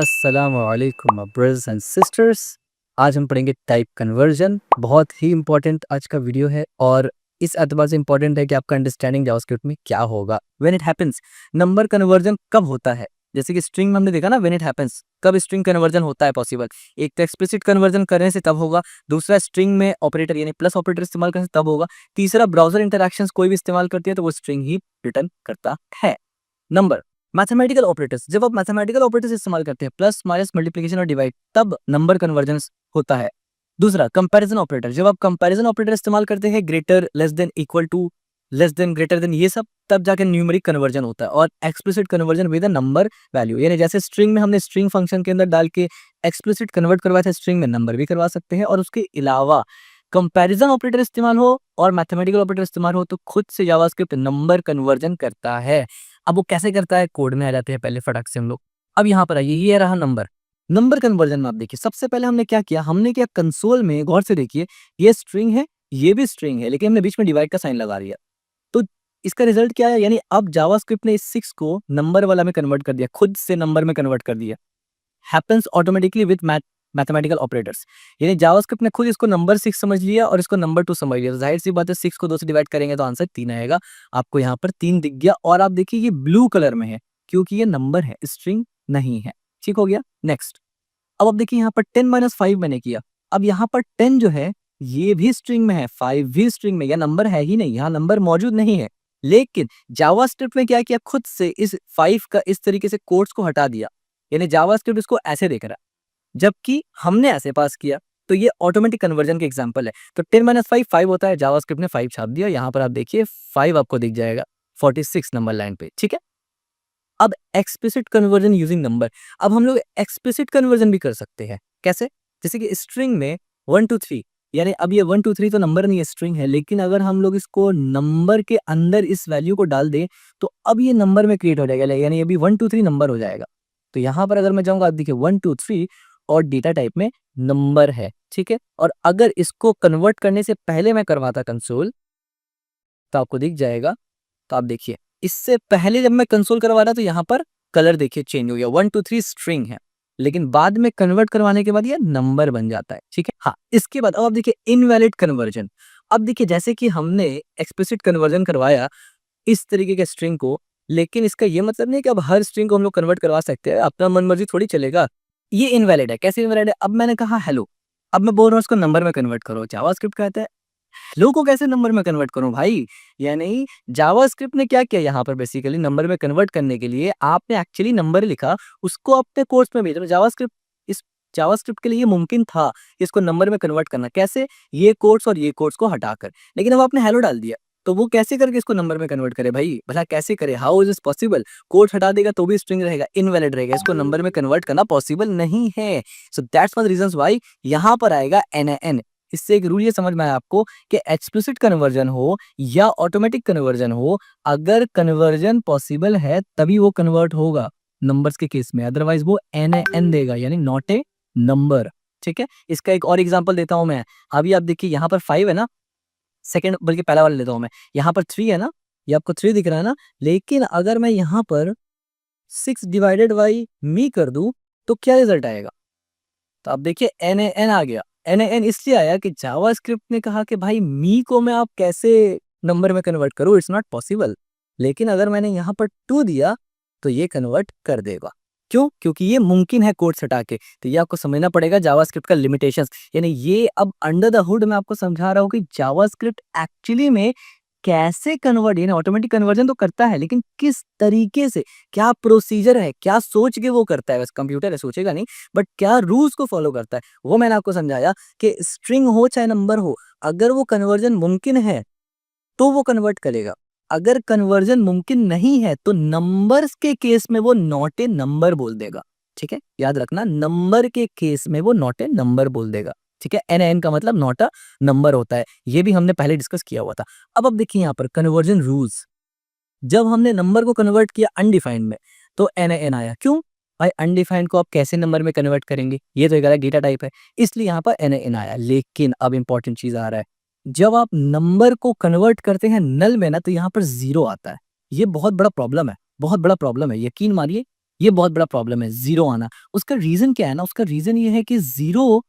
अस्सलामुअलैकुम brothers and sisters. आज हम पढ़ेंगे टाइप कन्वर्जन। बहुत ही इंपॉर्टेंट आज का वीडियो है और इस एतबार से इंपॉर्टेंट है कि आपका अंडरस्टैंडिंग जावास्क्रिप्ट में क्या होगा। When it happens, number conversion कब होता है? जैसे कि स्ट्रिंग में हमने देखा ना, व्हेन इट हैपेंस कब स्ट्रिंग कन्वर्जन होता है पॉसिबल। एक तो एक्सप्लिसिट कन्वर्जन करने से तब होगा, दूसरा स्ट्रिंग में ऑपरेटर यानी प्लस ऑपरेटर इस्तेमाल करने से तब होगा, तीसरा ब्राउजर इंटरैक्शंस कोई भी इस्तेमाल करती है तो वो स्ट्रिंग ही रिटर्न करता है। नंबर मैथमेटिकल ऑपरेटर्स, जब आप मैथमेटिकल ऑपरेटर्स इस्तेमाल करते हैं प्लस माइनस मल्टीप्लिकेशन और डिवाइड, तब नंबर कन्वर्जन होता है। दूसरा कंपैरिजन ऑपरेटर, जब आप कंपैरिजन ऑपरेटर इस्तेमाल करते हैं greater less than equal to less than greater than ये सब, तब जाके न्यूमेरिक कन्वर्जन होता है। और explicit conversion with a number value, यानी जैसे स्ट्रिंग में हमने स्ट्रिंग फंक्शन के अंदर डाल के एक्सप्लिसिट कन्वर्ट करवाया था, स्ट्रिंग में नंबर भी करवा सकते हैं। और उसके अलावा कंपैरिजन ऑपरेटर इस्तेमाल हो और मैथमेटिकल ऑपरेटर इस्तेमाल हो तो खुद से जावास्क्रिप्ट नंबर कन्वर्जन करता है। अब वो कैसे करता है, कोड में आ जाते हैं पहले फटाक से हम लोग। अब यहाँ पर आइए, ये रहा नंबर। नंबर कन्वर्जन में आप देखिए, सबसे पहले हमने क्या किया, हमने क्या कंसोल में गौर से देखिए, ये स्ट्रिंग है, ये भी स्ट्रिंग है, लेकिन हमने बीच में डिवाइड का साइन लगा दिया। तो इसका रिजल्ट क्या है, यानी अब जावास्क्रिप्ट ने इस 6 को नंबर वाला में कन्वर्ट कर दिया, खुद से नंबर में कन्वर्ट कर दिया। Happens automatically with mathematical operators, यानी जावास्क्रिप्ट ने खुद इसको नंबर 6 समझ लिया और इसको नंबर 2 समझ लिया। तो जाहिर सी बात है, 6 को 2 से डिवाइड करेंगे तो आंसर 3 आएगा। आपको यहाँ पर 3 दिख गया और आप देखिए ये ब्लू कलर में है क्योंकि ये नंबर है, स्ट्रिंग नहीं है। ठीक हो गया। नेक्स्ट, अब आप देखिए यहाँ पर 10 माइनस 5 मैंने किया। अब यहाँ पर 10 जो है ये भी स्ट्रिंग में है, 5 भी स्ट्रिंग में, यह नंबर है ही नहीं, यहाँ नंबर मौजूद नहीं है। लेकिन जावास्क्रिप्ट में क्या किया, खुद से इस 5 का इस तरीके से कोट्स को हटा दिया, यानी जावास्क्रिप्ट इसको ऐसे देख रहा है जबकि हमने ऐसे पास किया। तो ये ऑटोमेटिक कन्वर्जन के एग्जांपल है। तो 10 माइनस 5 5 होता है, जावास्क्रिप्ट ने 5 छाप दिया। यहाँ पर आप देखिए 5 आपको दिख जाएगा 46 नंबर लाइन पे। ठीक है। अब एक्सप्लिसिट कन्वर्जन यूजिंग नंबर, अब हम लोग एक्सप्लिसिट कन्वर्जन भी कर सकते हैं। कैसे? जैसे कि स्ट्रिंग में 1 2 3, यानी अब ये 1 2 3 तो नंबर नहीं है, स्ट्रिंग है, लेकिन अगर हम लोग इसको नंबर के अंदर इस वैल्यू को डाल दें तो अब ये नंबर में क्रिएट हो जाएगा, यानी अभी 1 2 3 नंबर हो जाएगा। तो यहाँ पर अगर मैं जाऊंगा, आप देखिए 1 2 3 और डेटा टाइप में नंबर है। ठीक है। और अगर इसको कन्वर्ट करने से पहले मैं करवाता कंसोल तो आपको दिख जाएगा। तो आप देखिए, इससे पहले जब मैं कंसोल करवा रहा तो यहाँ पर कलर देखिए चेंज हो गया, 1 2 3 स्ट्रिंग है, लेकिन बाद में कन्वर्ट करवाने के बाद ये नंबर बन जाता है। ठीक है। हाँ, इसके बाद अब आप देखिए इनवैलिड कन्वर्जन। अब देखिए जैसे कि हमने एक्सप्लिसिट कन्वर्जन करवाया इस तरीके के स्ट्रिंग को, लेकिन इसका ये मतलब नहीं कि अब हर स्ट्रिंग को हम लोग कन्वर्ट करवा सकते हैं, अपना मनमर्जी थोड़ी चलेगा। ये इनवैलिड है। कैसे इनवैलिड है? अब मैंने कहा हेलो, अब मैं बोल रहा हूँ इसको नंबर में कन्वर्ट करो, जावास्क्रिप्ट कहता है हेलो को कैसे नंबर में कन्वर्ट करूं भाई। यानी जावास्क्रिप्ट ने क्या किया, यहाँ पर बेसिकली नंबर में कन्वर्ट करने के लिए आपने एक्चुअली नंबर लिखा, उसको अपने कोर्स में भेजा। जावास्क्रिप्ट इस जावास्क्रिप्ट के लिए ये मुमकिन था इसको नंबर में कन्वर्ट करना। कैसे? ये कोड्स और ये कोड्स को हटाकर। लेकिन अब आपने हेलो डाल दिया, तो वो कैसे करके इसको नंबर में कन्वर्ट करे भाई, भला कैसे करे? How is is possible? Codes हटा देगा तो भी स्ट्रिंग रहेगा, इनवैलिड रहेगा, इसको नंबर में कन्वर्ट करना पॉसिबल नहीं है। So that's one reasons why यहाँ पर आएगा NaN। इससे एक रूल ये समझ में आया आपको कि एक्सप्लिसिट कन्वर्जन हो या ऑटोमेटिक कन्वर्जन हो, अगर कन्वर्जन पॉसिबल है तभी वो कन्वर्ट होगा नंबर्स के केस में, अदरवाइज वो NaN देगा, यानी नॉट ए नंबर। ठीक है। इसका एक और एग्जांपल देता हूं मैं। अभी आप देखिए यहाँ पर 5 है ना, सेकंड बल्कि पहला वाला लेता हूं मैं, यहाँ पर 3 है ना, ये आपको 3 दिख रहा है ना, लेकिन अगर मैं यहाँ पर 6 डिवाइडेड बाई मी कर दूं तो क्या रिजल्ट आएगा? तो आप देखिए NaN आ गया। NaN इसलिए आया कि जावास्क्रिप्ट ने कहा कि भाई मी को मैं आप कैसे नंबर में कन्वर्ट करूं, इट्स नॉट पॉसिबल। लेकिन अगर मैंने यहाँ पर 2 दिया तो ये कन्वर्ट कर देगा। क्यों? क्योंकि ये मुमकिन है कोड्स हटा के। तो ये आपको समझना पड़ेगा जावास्क्रिप्ट का लिमिटेशंस, यानी ये अब अंडर द हुड मैं आपको समझा रहा हूँ कि जावास्क्रिप्ट एक्चुअली में कैसे कन्वर्ट, यानी ऑटोमेटिक कन्वर्जन तो करता है, लेकिन किस तरीके से, क्या प्रोसीजर है, क्या सोच के वो करता है। वैसे कंप्यूटर है, सोचेगा नहीं, बट क्या रूल्स को फॉलो करता है वो मैंने आपको समझाया कि स्ट्रिंग हो चाहे नंबर हो, अगर वो कन्वर्जन मुमकिन है तो वो कन्वर्ट करेगा। अगर कन्वर्जन मुमकिन नहीं है तो नंबर्स के केस में वो नॉट ए नंबर बोल देगा। ठीक है, याद रखना, नंबर के केस में वो नॉट ए नंबर बोल देगा। ठीक है। NaN का मतलब नॉट अ नंबर होता है, ये भी हमने पहले डिस्कस किया हुआ था। अब देखिए यहाँ पर कन्वर्जन रूल्स, जब हमने नंबर को कन्वर्ट किया अनडिफाइंड में तो NaN आया। क्यों भाई? अनडिफाइंड को आप कैसे नंबर में कन्वर्ट करेंगे, ये तो एक अलग डेटा टाइप है, इसलिए यहाँ पर NaN आया। लेकिन अब इंपॉर्टेंट चीज आ रहा है, जब आप नंबर को कन्वर्ट करते हैं नल में ना, तो यहाँ पर 0 आता है। ये बहुत बड़ा प्रॉब्लम है, बहुत बड़ा प्रॉब्लम है, यकीन मानिए ये बहुत बड़ा प्रॉब्लम है, ज़ीरो आना। उसका रीज़न क्या है ना, उसका रीज़न ये है कि ज़ीरो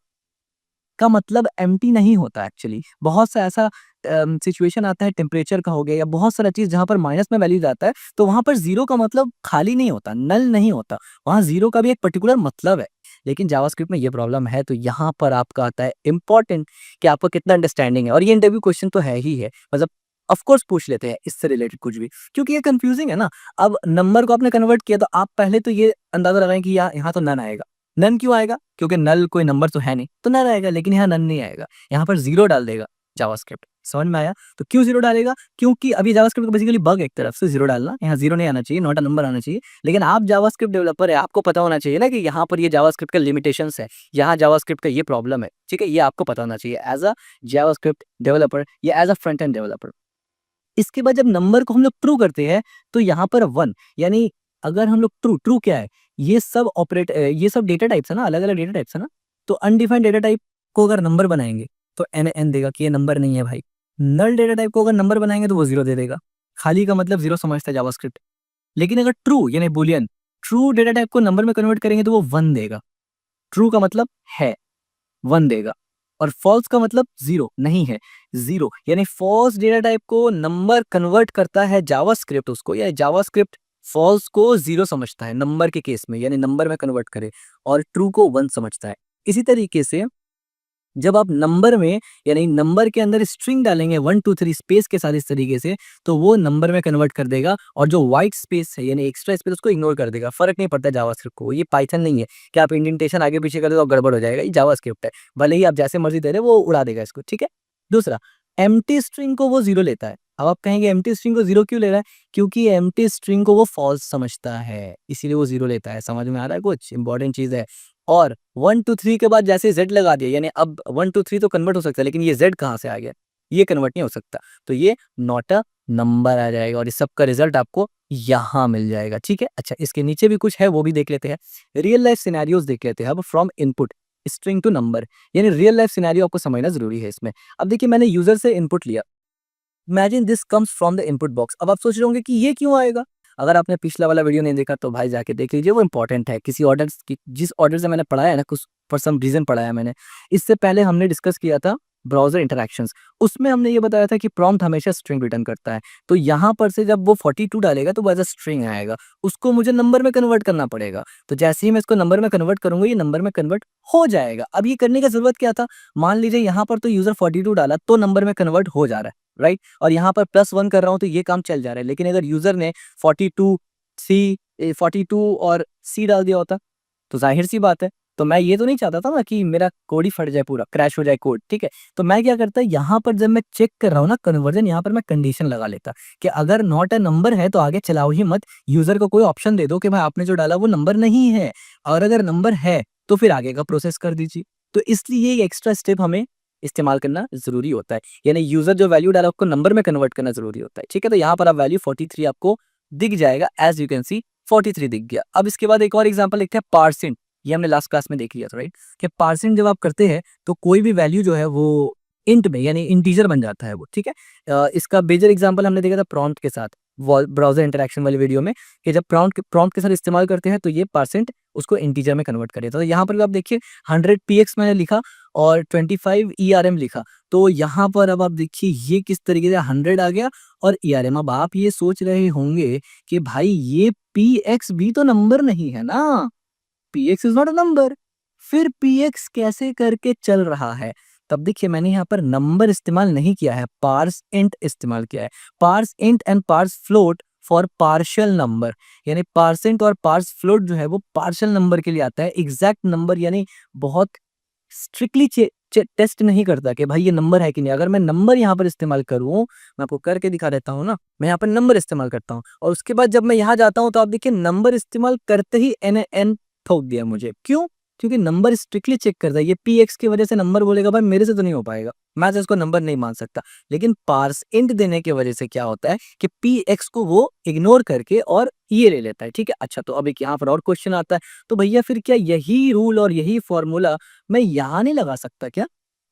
का मतलब एम्प्टी नहीं होता एक्चुअली। बहुत सा ऐसा सिचुएशन आता है, टेम्परेचर का हो गया या बहुत सारा चीज़ जहाँ पर माइनस में वैल्यू जाता है, तो वहाँ पर ज़ीरो का मतलब खाली नहीं होता, नल नहीं होता। वहाँ ज़ीरो का भी एक पर्टिकुलर मतलब है। लेकिन जावास्क्रिप्ट में ये प्रॉब्लम है, तो यहाँ पर आपका आता है इम्पोर्टेंट कि आपको कितना अंडरस्टैंडिंग है, और ये इंटरव्यू क्वेश्चन तो है ही है। मतलब ऑफ कोर्स पूछ लेते हैं इससे रिलेटेड कुछ भी, क्योंकि ये कन्फ्यूजिंग है ना। अब नंबर को आपने कन्वर्ट किया, तो आप पहले तो ये अंदाज़ा लगाएँ कि यहाँ तो नन आएगा। नन क्यों आएगा? क्योंकि नल कोई नंबर तो है नहीं, तो नन आएगा, लेकिन यहाँ नन नहीं आएगा। यहाँ पर ज़ीरो डाल देगा जावास्क्रिप्ट। समझ में आया? तो क्यों ज़ीरो डालेगा? क्योंकि अभी जावास्क्रिप्ट का बेसिकली बग एक तरफ से ज़ीरो डालना, यहाँ ज़ीरो नहीं आना चाहिए, नॉट अ नंबर आना चाहिए। लेकिन आप जावास्क्रिप्ट डेवलपर हैं, आपको पता होना चाहिए ना कि यहाँ पर ये जावास्क्रिप्ट का लिमिटेशंस है, यहाँ जावास्क्रिप्ट का ये प्रॉब्लम है, ठीक है? ये आपको पता होना चाहिए एज़ अ जावास्क्रिप्ट डेवलपर या as a front end developer. इसके बाद जब नंबर को हम लोग ट्रू करते हैं, तो यहाँ पर 1 यानी अगर हम लोग ट्रू क्या है? ये सब डेटा टाइप्स है ना, अलग-अलग डेटा टाइप्स है ना, तो अनडिफाइंड डेटा टाइप को अगर नंबर बनाएँगे, तो एन देगा कि ये नंबर नहीं है भाई। नल डेटा टाइप को अगर नंबर बनाएँगे, तो वो 0 दे देगा। खाली का मतलब 0 समझता है जावास्क्रिप्ट। लेकिन अगर ट्रू यानी बूलियन, ट्रू डेटा टाइप को नंबर में कन्वर्ट करेंगे, तो वो 1 देगा। ट्रू का मतलब है, 1 देगा, और फॉल्स का मतलब 0 नहीं है, 0 यानी फॉल्स डेटा टाइप को नंबर कन्वर्ट करता है जावास्क्रिप्ट उसको, या जावास्क्रिप्ट फॉल्स को 0 समझता है नंबर के केस में, यानी नंबर में कन्वर्ट करे, और ट्रू को 1 समझता है। इसी तरीके से जब आप नंबर में यानी नंबर के अंदर स्ट्रिंग डालेंगे 1 2 3 स्पेस के साथ इस तरीके से, तो वो नंबर में कन्वर्ट कर देगा, और जो व्हाइट स्पेस है यानी एक्स्ट्रा स्पेस उसको इग्नोर कर देगा। फ़र्क नहीं पड़ता जावास्क्रिप्ट को, ये पाइथन नहीं है कि आप इंडेंटेशन आगे पीछे कर दो तो गड़बड़ हो जाएगा, ये जावास्क्रिप्ट है। भले ही आप जैसे मर्ज़ी दे रहे हो वो उड़ा देगा इसको, ठीक है? दूसरा, एम्प्टी स्ट्रिंग को वो 0 लेता है। अब आप कहेंगे एम्प्टी स्ट्रिंग को 0 क्यों ले रहा है? क्योंकि एम्प्टी स्ट्रिंग को वो फॉल्स समझता है, इसीलिए वो 0 लेता है। समझ में आ रहा है कुछ? इंपॉर्टेंट चीज़ है। और 1 2 3 के बाद जैसे ज़ेड लगा दिया, यानी अब 1 2 3 तो कन्वर्ट हो सकता है, लेकिन ये ज़ेड कहाँ से आ गया? ये कन्वर्ट नहीं हो सकता। तो ये नॉट अ नंबर आ जाएगा, और इस सब का रिज़ल्ट आपको यहाँ मिल जाएगा, ठीक है? अच्छा, इसके नीचे भी कुछ है, वो भी देख लेते हैं। रियल लाइफ सिनेरियोज़ देख लेते हैं अब, from input string to number, यानी रियल लाइफ सिनेरियो आपको समझना ज़रूरी है इसमें। अब देखिए, मैंने यूज़र से इनपुट लिया। Imagine this comes from the input box. अब आप सोच रहे होंगे कि ये क्यों आएगा? अगर आपने पिछला वाला वीडियो नहीं देखा, तो भाई जाके देख लीजिए, वो इंपॉर्टेंट है। किसी ऑर्डर्स की जिस ऑर्डर से मैंने पढ़ाया है ना, कुछ फॉर सम रीज़न पढ़ाया मैंने। इससे पहले हमने डिस्कस किया था ब्राउज़र इंटरैक्शंस। उसमें हमने ये बताया था कि प्रॉम्प्ट हमेशा स्ट्रिंग रिटर्न करता है। तो यहाँ पर से जब वो 42 डालेगा, तो वो एज़ अ स्ट्रिंग आएगा। उसको मुझे नंबर में कन्वर्ट करना पड़ेगा। तो जैसे ही मैं इसको नंबर में कन्वर्ट करूँगा, ये नंबर में कन्वर्ट हो जाएगा। अब ये करने का ज़रूरत क्या था? मान लीजिए यहाँ पर तो यूज़र 42 डाला, तो नंबर में कन्वर्ट हो जा रहा है। राइट, और यहाँ पर +1 कर रहा हूँ, तो ये काम चल जा रहा है। लेकिन अगर यूज़र ने 42 42 और सी डाल दिया होता, तो ज़ाहिर-सी बात है, तो मैं ये तो नहीं चाहता था ना कि मेरा कोड ही फट जाए पूरा, क्रैश हो जाए कोड, ठीक है? तो मैं क्या करता, यहाँ पर जब मैं चेक कर रहा हूँ ना कन्वर्जन, यहाँ पर मैं कंडीशन लगा लेता कि अगर नॉट अ नंबर है, तो आगे चलाओ ही मत। यूज़र को कोई ऑप्शन दे दो कि भाई आपने जो डाला वो नंबर नहीं है, और अगर नंबर है, तो फिर आगे का प्रोसेस कर दीजिए। तो इसलिए ये एक्स्ट्रा स्टेप हमें इस्तेमाल करना ज़रूरी होता है। यानी यूज़र जो वैल्यू डाला उसको नंबर में कन्वर्ट करना ज़रूरी होता है, ठीक है? तो यहाँ पर अब वैल्यू 43 आपको दिख जाएगा, एज़ यू कैन सी 43 दिख गया। अब इसके बाद एक और एग्ज़ाम्पल देखते हैं, पार्सिंग। ये हमने लास्ट क्लास में देख लिया था, राइट? कि पार्सिंग जब आप करते हैं, तो कोई भी वैल्यू जो है वो इंट में यानी इंटीजर बन जाता है वो, ठीक है? इसका मेजर एग्ज़ाम्पल हमने देखा था प्रॉम्प्ट के साथ, वॉल ब्राउज़र इंटरैक्शन वाली वीडियो में, कि जब प्रॉम्प्ट के साथ इस्तेमाल करते हैं, तो ये परसेंट उसको इंटीजर में कन्वर्ट कर देता है। तो यहाँ पर भी आप देखिए 100 पीएक्स मैंने लिखा और 25 ईआरएम लिखा। तो यहाँ पर अब आप देखिए ये किस तरीके से 100 आ गया और ईआरएम। अब आप ये सोच रहे होंगे कि भाई ये पीएक्स भी तो नंबर नहीं है ना, px is not a number, फिर पीएक्स कैसे करके चल रहा है? तब देखिए मैंने यहाँ पर नंबर इस्तेमाल नहीं किया है, पार्स इंट इस्तेमाल किया है। Parse int and parse float for partial number, यानी पार्सेंट और पार्स फ्लोट जो है वो पार्शियल नंबर के लिए आता है। एग्जैक्ट नंबर यानी बहुत स्ट्रिक्टली टेस्ट नहीं करता कि भाई ये नंबर है कि नहीं। अगर मैं नंबर यहाँ पर इस्तेमाल करूँ, मैं आपको करके दिखा देता हूँ ना, मैं यहाँ पर नंबर इस्तेमाल करता हूँ और उसके बाद जब मैं यहाँ जाता हूँ, तो आप देखिए नंबर इस्तेमाल करते ही एन ठोक दिया मुझे। क्यों? क्योंकि नंबर स्ट्रिक्टली चेक करता है। ये पीएक्स की वजह से नंबर बोलेगा, भाई मेरे से तो नहीं हो पाएगा, मैं तो इसको नंबर नहीं मान सकता। लेकिन पार्स इंट देने की वजह से क्या होता है कि पीएक्स को वो इग्नोर करके और ये ले लेता है, ठीक है? अच्छा, तो अब एक यहाँ पर और क्वेश्चन आता है, तो भैया फिर क्या यही रूल और यही फॉर्मूला मैं यहाँ नहीं लगा सकता क्या?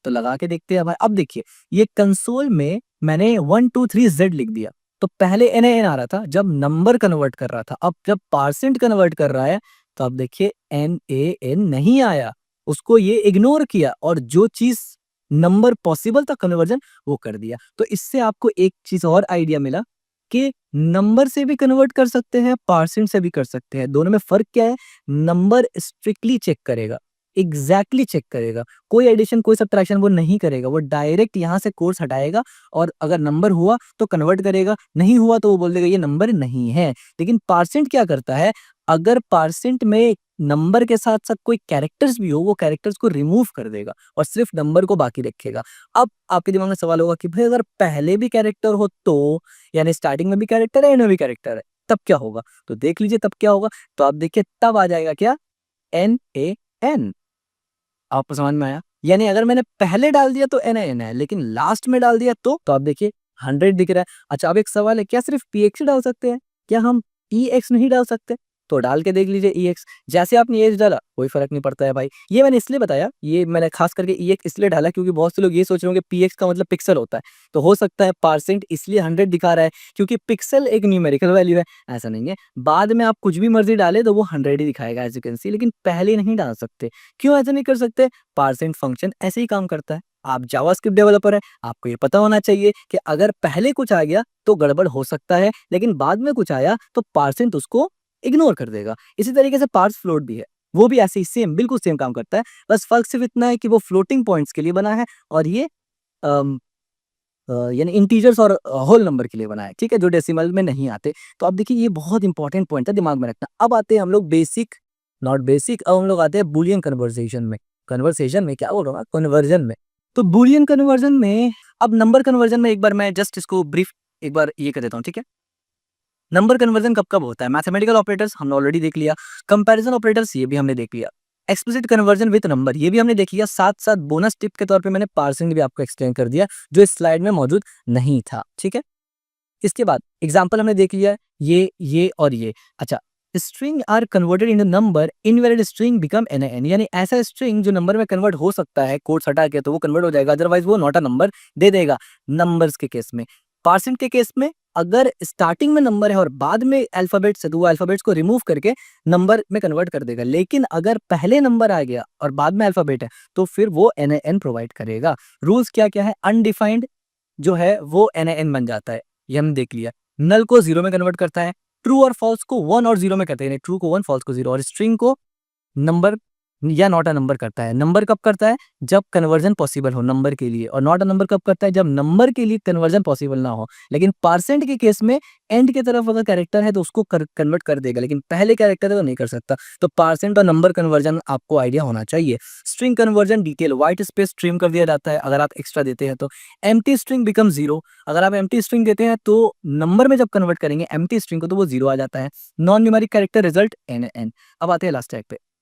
तो लगा के देखते हैं भाई। अब देखिए, ये कंसोल में मैंने 1 2 3 जेड लिख दिया, तो पहले NaN आ रहा था जब नंबर कन्वर्ट कर रहा था, अब जब परसेंट कन्वर्ट कर रहा है तो अब देखिए NaN नहीं आया, उसको ये इग्नोर किया और जो चीज़ नंबर पॉसिबल था कन्वर्जन वो कर दिया। तो इससे आपको एक चीज़ और आइडिया मिला कि नंबर से भी कन्वर्ट कर सकते हैं, परसेंट से भी कर सकते हैं। दोनों में फ़र्क क्या है? नंबर स्ट्रिक्टली चेक करेगा, एग्ज़ैक्टली चेक करेगा, कोई एडिशन, कोई सब्ट्रैक्शन वो नहीं करेगा, वो डायरेक्ट यहाँ से कोर्स हटाएगा और अगर नंबर हुआ तो कन्वर्ट करेगा, नहीं हुआ तो वो बोल देगा ये नंबर नहीं है। लेकिन परसेंट क्या करता है? अगर परसेंट में नंबर के साथ-साथ कोई कैरेक्टर्स भी हो, वो कैरेक्टर्स को रिमूव कर देगा और सिर्फ़ नंबर को बाकी रखेगा। अब आपके दिमाग में सवाल होगा कि भाई अगर पहले भी कैरेक्टर हो तो? यानी स्टार्टिंग में भी कैरेक्टर है, एंड में भी कैरेक्टर है, तब क्या होगा? तो देख लीजिए तब क्या होगा? तो आप देखिए तब आ जाएगा क्या? NaN। आपको समझ में आया? यानी अगर मैंने पहले डाल दिया तो NaN है, लेकिन लास्ट में डाल दिया तो आप देखिए 100 दिख रहा है। अच्छा अब एक सवाल है, क्या सिर्फ़ PX ही डाल सकते हैं? क्या हम EX नहीं डाल सकते? तो डाल के देख लीजिए EX। जैसे आपने EX डाला, कोई फ़र्क नहीं पड़ता है भाई। ये मैंने इसलिए बताया, ये मैंने ख़ास करके EX इसलिए डाला क्योंकि बहुत से लोग ये सोच रहे होंगे PX का मतलब पिक्सल होता है। तो हो सकता है परसेंट इसलिए 100 दिखा रहा है क्योंकि पिक्सल एक न्यूमेरिकल वैल्यू है, ऐसा नहीं है। बाद में आप कुछ भी मर्ज़ी डालें तो वो 100 ही दिखाएगा एज़ यू कैन सी, लेकिन पहले नहीं डाल सकते। क्यों ऐसा नहीं कर सकते? परसेंट फंक्शन ऐसे ही काम करता है। आप जावास्क्रिप्ट डेवलपर हैं, आपको ये पता होना चाहिए कि अगर पहले कुछ आ गया तो गड़बड़ हो सकता है, लेकिन बाद में कुछ आया तो परसेंट उसको इग्नोर कर देगा। इसी तरीके से पार्स फ्लोट भी है, वो भी ऐसे ही सेम बिल्कुल सेम काम करता है। बस फ़र्क सिर्फ़ इतना है कि वो फ्लोटिंग पॉइंट्स के लिए बना है और ये अम यानी इंटीजर्स और होल नंबर के लिए बना है, ठीक है? जो डेसिमल में नहीं आते। तो अब देखिए ये बहुत इंपॉर्टेंट पॉइंट है, दिमाग में रखना। अब आते हैं हम लोग बेसिक, नॉट बेसिक, अब हम लोग आते हैं बूलियन कन्वर्सेशन में क्या बोल रहा हूँ मैं? कन्वर्जन में। तो बूलियन कन्वर्जन में अब नंबर कन्वर्जन में एक बार मैं जस्ट इसको ब्रीफ एक बार ये कर देता हूँ, ठीक है? नंबर कन्वर्जन कब-कब होता है? मैथमेटिकल ऑपरेटर्स हमने ऑलरेडी देख लिया, कंपैरिज़न ऑपरेटर्स ये भी हमने देख लिया, एक्सप्लिसिट कन्वर्जन विथ नंबर ये भी हमने देख लिया, साथ-साथ बोनस टिप के तौर पे मैंने पार्सिंग भी आपको एक्सप्लेन कर दिया, जो इस स्लाइड में मौजूद नहीं था, ठीक है? इसके बाद एग्ज़ाम्पल हमने देख लिया, ये और ये। अच्छा, string are converted into number, invalid string become NaN यानी ऐसा स्ट्रिंग जो नंबर में कन्वर्ट हो सकता है, कोट्स हटा के तो वो कन्वर्ट हो जाएगा, अदरवाइज़ वो नॉट अ नंबर दे देगा, नंबर्स के केस में। परसेंट के केस में अगर स्टार्टिंग में नंबर है और बाद में अल्फ़ाबेट्स है, तो वो अल्फ़ाबेट्स को रिमूव करके नंबर में कन्वर्ट कर देगा। लेकिन अगर पहले नंबर आ गया और बाद में अल्फ़ाबेट है, तो फिर वो NaN प्रोवाइड करेगा। रूल्स क्या-क्या है? अनडिफाइंड जो है वो NaN बन जाता है, ये हमने देख लिया। नल को 0 में कन्वर्ट करता है, ट्रू और फॉल्स को 1 और 0 में करते हैं, यानी ट्रू को 1 फॉल्स को 0 और स्ट्रिंग को नंबर या नॉट अ नंबर करता है। नंबर कब करता है? जब कन्वर्जन पॉसिबल हो नंबर के लिए, और नॉट अ नंबर कब करता है? जब नंबर के लिए कन्वर्जन पॉसिबल ना हो। लेकिन परसेंट के केस में एंड की तरफ अगर कैरेक्टर है तो उसको कन्वर्ट कर देगा, लेकिन पहले कैरेक्टर है तो नहीं कर सकता। तो परसेंट और नंबर कन्वर्जन आपको आइडिया होना चाहिए। String conversion detail, white space trim कर दिया जाता है अगर आप एक्स्ट्रा देते हैं तो। एम्प्टी स्ट्रिंग बिकम 0, अगर आप एम्प्टी स्ट्रिंग देते हैं तो नंबर में जब कन्वर्ट करेंगे एम्प्टी स्ट्रिंग को तो वो 0 आ जाता है। Non numeric character result NaN। अब आते हैं लास्ट टैग पे।